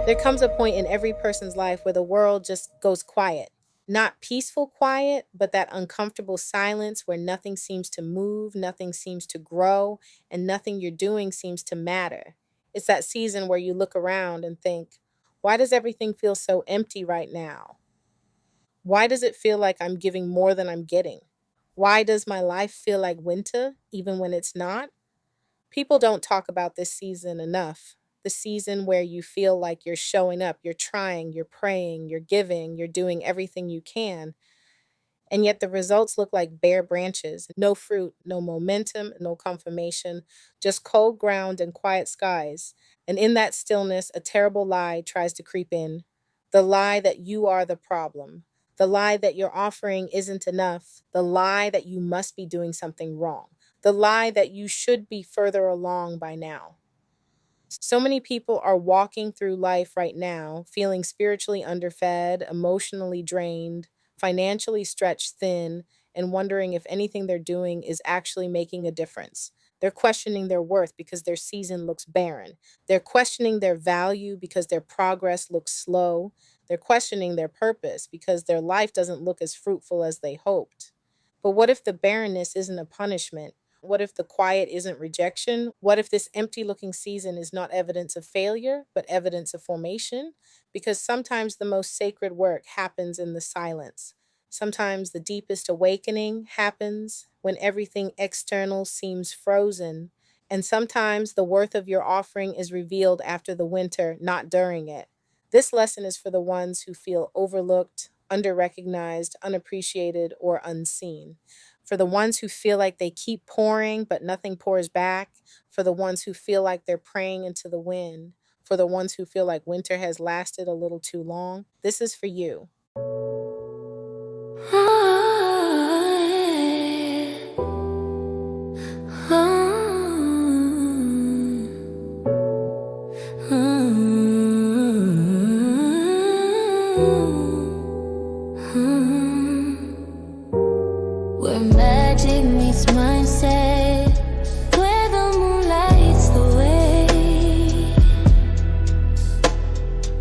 There comes a point in every person's life where the world just goes quiet. Not peaceful quiet, but that uncomfortable silence where nothing seems to move, nothing seems to grow, and nothing you're doing seems to matter. It's that season where you look around and think, why does everything feel so empty right now? Why does it feel like I'm giving more than I'm getting? Why does my life feel like winter, even when it's not? People don't talk about this season enough. The season where you feel like you're showing up, you're trying, you're praying, you're giving, you're doing everything you can. And yet the results look like bare branches, no fruit, no momentum, no confirmation, just cold ground and quiet skies. And in that stillness, a terrible lie tries to creep in. The lie that you are the problem. The lie that your offering isn't enough. The lie that you must be doing something wrong. The lie that you should be further along by now. So many people are walking through life right now feeling spiritually underfed, emotionally drained, financially stretched thin, and wondering if anything they're doing is actually making a difference. They're questioning their worth because their season looks barren. They're questioning their value because their progress looks slow. They're questioning their purpose because their life doesn't look as fruitful as they hoped. But what if the barrenness isn't a punishment? What if the quiet isn't rejection? What if this empty looking season is not evidence of failure, but evidence of formation? Because sometimes the most sacred work happens in the silence. Sometimes the deepest awakening happens when everything external seems frozen. And sometimes the worth of your offering is revealed after the winter, not during it. This lesson is for the ones who feel overlooked, underrecognized, unappreciated, or unseen. For the ones who feel like they keep pouring but nothing pours back. For the ones who feel like they're praying into the wind. For the ones who feel like winter has lasted a little too long. This is for you. Where magic meets mindset, where the moon lights the way,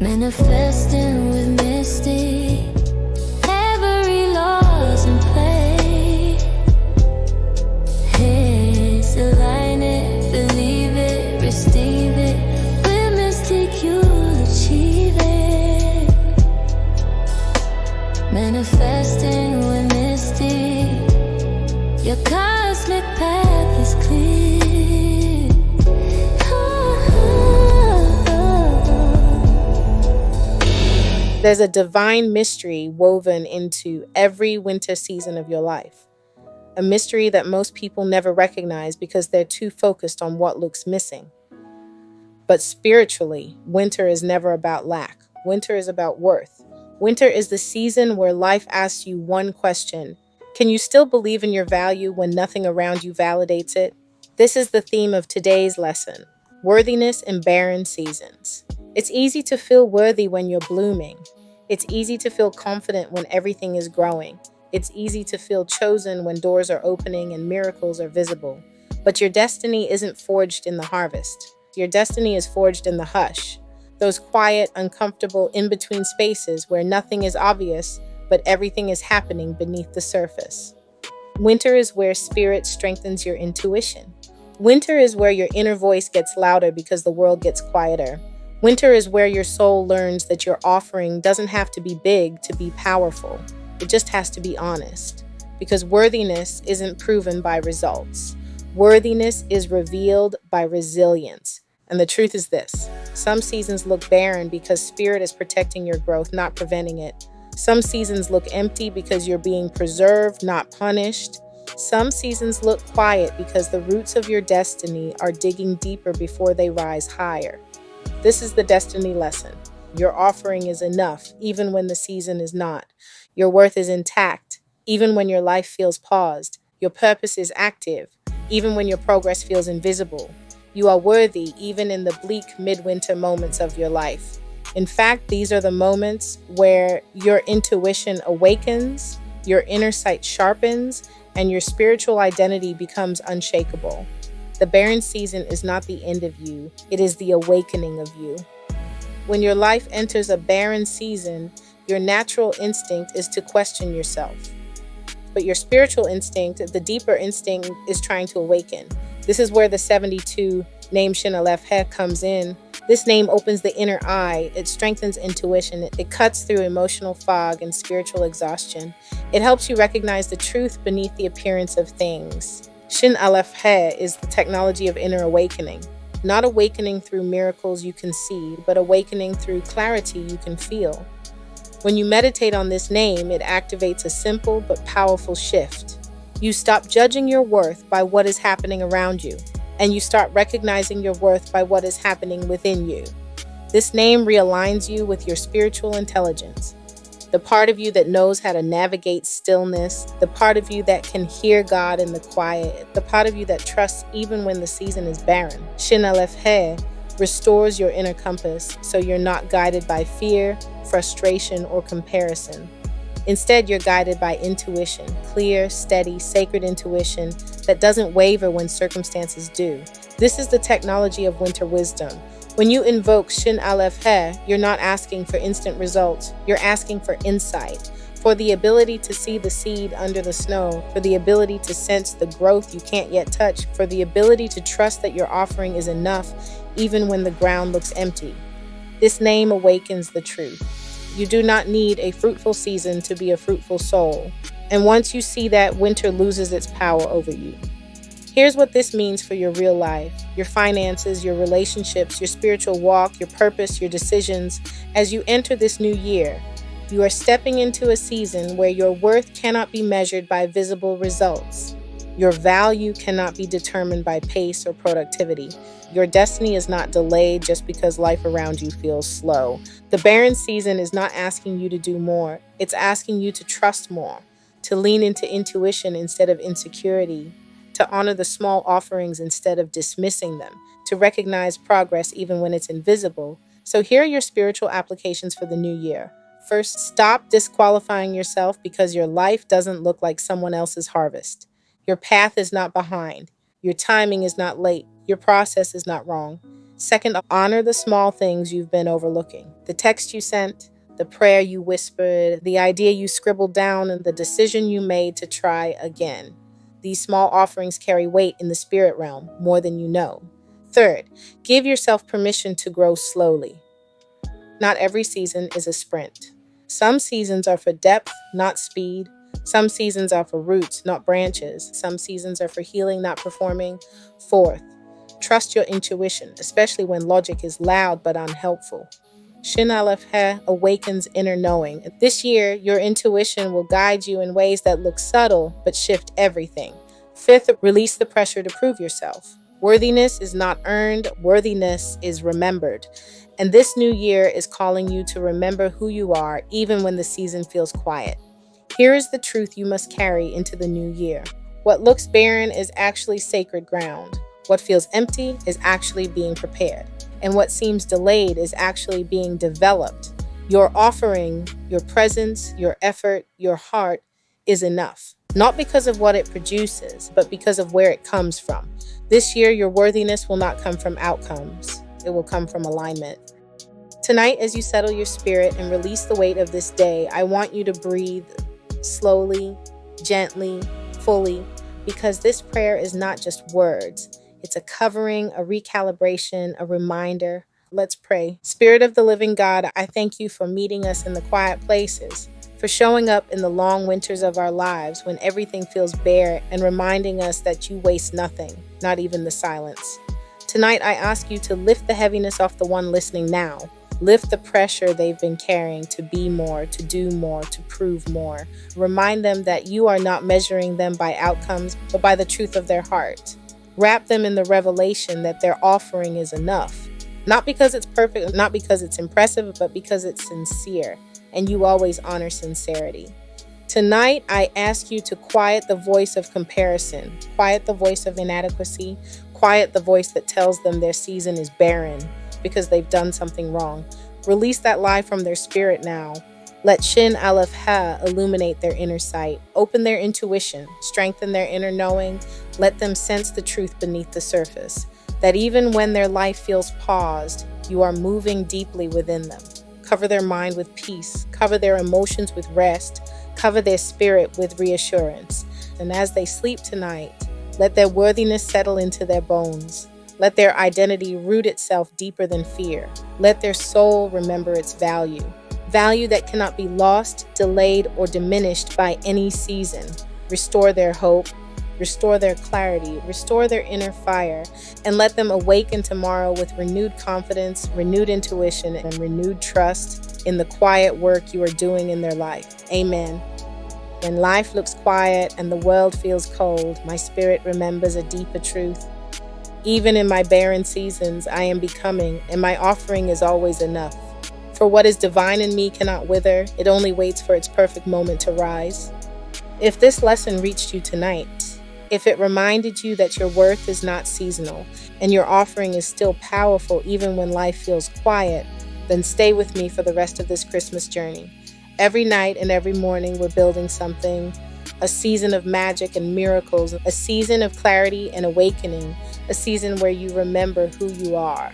manifesting with Mystique, every law's in play. It's align it, believe it, receive it. With Mystique you'll achieve it. Manifesting with Mystique, your cosmic path is clear. There's a divine mystery woven into every winter season of your life. A mystery that most people never recognize because they're too focused on what looks missing. But spiritually, winter is never about lack. Winter is about worth. Winter is the season where life asks you one question: can you still believe in your value when nothing around you validates it? This is the theme of today's lesson: worthiness in barren seasons. It's easy to feel worthy when you're blooming. It's easy to feel confident when everything is growing. It's easy to feel chosen when doors are opening and miracles are visible. But your destiny isn't forged in the harvest. Your destiny is forged in the hush. Those quiet, uncomfortable, in-between spaces where nothing is obvious, but everything is happening beneath the surface. Winter is where spirit strengthens your intuition. Winter is where your inner voice gets louder because the world gets quieter. Winter is where your soul learns that your offering doesn't have to be big to be powerful. It just has to be honest. Because worthiness isn't proven by results. Worthiness is revealed by resilience. And the truth is this: some seasons look barren because spirit is protecting your growth, not preventing it. Some seasons look empty because you're being preserved, not punished. Some seasons look quiet because the roots of your destiny are digging deeper before they rise higher. This is the destiny lesson. Your offering is enough, even when the season is not. Your worth is intact, even when your life feels paused. Your purpose is active, even when your progress feels invisible. You are worthy, even in the bleak midwinter moments of your life. In fact, these are the moments where your intuition awakens, your inner sight sharpens, and your spiritual identity becomes unshakable. The barren season is not the end of you, it is the awakening of you. When your life enters a barren season, your natural instinct is to question yourself. But your spiritual instinct, the deeper instinct, is trying to awaken. This is where the 72 name Shin, Aleph, He comes in. This name opens the inner eye. It strengthens intuition. It cuts through emotional fog and spiritual exhaustion. It helps you recognize the truth beneath the appearance of things. Shin, Aleph, He is the technology of inner awakening. Not awakening through miracles you can see, but awakening through clarity you can feel. When you meditate on this name, it activates a simple but powerful shift. You stop judging your worth by what is happening around you, and you start recognizing your worth by what is happening within you. This name realigns you with your spiritual intelligence, the part of you that knows how to navigate stillness, the part of you that can hear God in the quiet, the part of you that trusts even when the season is barren. Shin, Aleph, He restores your inner compass so you're not guided by fear, frustration, or comparison. Instead, you're guided by intuition, clear, steady, sacred intuition that doesn't waver when circumstances do. This is the technology of winter wisdom. When you invoke Shin, Aleph, He, you're not asking for instant results. You're asking for insight, for the ability to see the seed under the snow, for the ability to sense the growth you can't yet touch, for the ability to trust that your offering is enough even when the ground looks empty. This name awakens the truth. You do not need a fruitful season to be a fruitful soul. And once you see that, winter loses its power over you. Here's what this means for your real life, your finances, your relationships, your spiritual walk, your purpose, your decisions. As you enter this new year, you are stepping into a season where your worth cannot be measured by visible results. Your value cannot be determined by pace or productivity. Your destiny is not delayed just because life around you feels slow. The barren season is not asking you to do more. It's asking you to trust more, to lean into intuition instead of insecurity, to honor the small offerings instead of dismissing them, to recognize progress even when it's invisible. So here are your spiritual applications for the new year. First, stop disqualifying yourself because your life doesn't look like someone else's harvest. Your path is not behind. Your timing is not late. Your process is not wrong. Second, honor the small things you've been overlooking. The text you sent, the prayer you whispered, the idea you scribbled down, and the decision you made to try again. These small offerings carry weight in the spirit realm, more than you know. Third, give yourself permission to grow slowly. Not every season is a sprint. Some seasons are for depth, not speed. Some seasons are for roots, not branches. Some seasons are for healing, not performing. Fourth, trust your intuition, especially when logic is loud but unhelpful. Shin, Aleph, He awakens inner knowing. This year, your intuition will guide you in ways that look subtle but shift everything. Fifth, release the pressure to prove yourself. Worthiness is not earned, worthiness is remembered. And this new year is calling you to remember who you are, even when the season feels quiet. Here is the truth you must carry into the new year. What looks barren is actually sacred ground. What feels empty is actually being prepared. And what seems delayed is actually being developed. Your offering, your presence, your effort, your heart is enough. Not because of what it produces, but because of where it comes from. This year, your worthiness will not come from outcomes. It will come from alignment. Tonight, as you settle your spirit and release the weight of this day, I want you to breathe slowly, gently, fully, because this prayer is not just words. It's a covering, a recalibration, a reminder. Let's pray. Spirit of the living God, I thank you for meeting us in the quiet places, for showing up in the long winters of our lives when everything feels bare and reminding us that you waste nothing, not even the silence. Tonight, I ask you to lift the heaviness off the one listening now. Lift the pressure they've been carrying to be more, to do more, to prove more. Remind them that you are not measuring them by outcomes, but by the truth of their heart. Wrap them in the revelation that their offering is enough. Not because it's perfect, not because it's impressive, but because it's sincere. And you always honor sincerity. Tonight, I ask you to quiet the voice of comparison, quiet the voice of inadequacy, quiet the voice that tells them their season is barren because they've done something wrong. Release that lie from their spirit now. Let Shin, Aleph, He illuminate their inner sight. Open their intuition. Strengthen their inner knowing. Let them sense the truth beneath the surface. that even when their life feels paused, you are moving deeply within them. Cover their mind with peace, cover their emotions with rest, cover their spirit with reassurance. And as they sleep tonight, let their worthiness settle into their bones. Let their identity root itself deeper than fear. Let their soul remember its value. Value that cannot be lost, delayed, or diminished by any season. Restore their hope, restore their clarity, restore their inner fire, and let them awaken tomorrow with renewed confidence, renewed intuition, and renewed trust in the quiet work you are doing in their life. Amen. When life looks quiet and the world feels cold, my spirit remembers a deeper truth. Even in my barren seasons, I am becoming, and my offering is always enough. For what is divine in me cannot wither, it only waits for its perfect moment to rise. If this lesson reached you tonight, if it reminded you that your worth is not seasonal, and your offering is still powerful even when life feels quiet, then stay with me for the rest of this Christmas journey. Every night and every morning, we're building something, a season of magic and miracles, a season of clarity and awakening, a season where you remember who you are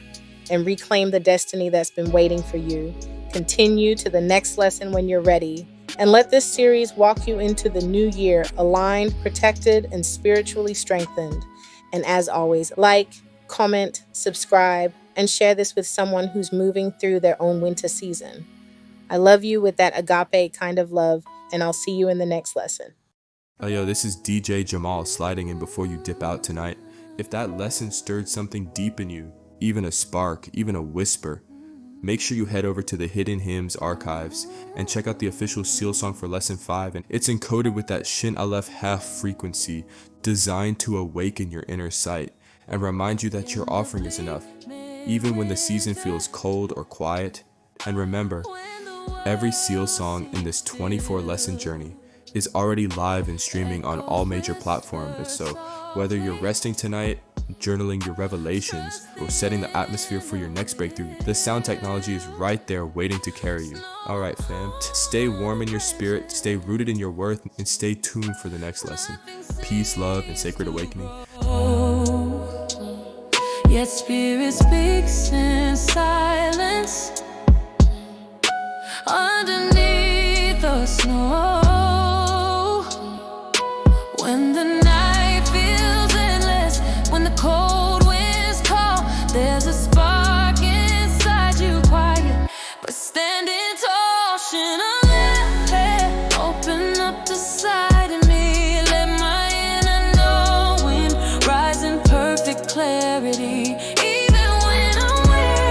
and reclaim the destiny that's been waiting for you. Continue to the next lesson when you're ready, and let this series walk you into the new year aligned, protected, and spiritually strengthened. And as always, like, comment, subscribe, and share this with someone who's moving through their own winter season. I love you with that agape kind of love, and I'll see you in the next lesson. Oh, yo, this is DJ Jamal sliding in before you dip out tonight. If that lesson stirred something deep in you, even a spark, even a whisper, make sure you head over to the Hidden Hymns archives and check out the official seal song for lesson 5. And it's encoded with that Shin, Aleph half frequency designed to awaken your inner sight and remind you that your offering is enough, even when the season feels cold or quiet. And remember, every seal song in this 24 lesson journey is already live and streaming on all major platforms. So whether you're resting tonight, journaling your revelations, or setting the atmosphere for your next breakthrough, the sound technology is right there waiting to carry you. Alright fam, stay warm in your spirit, stay rooted in your worth, and stay tuned for the next lesson. Peace, love, and sacred awakening. Yet spirit speaks in silence. Under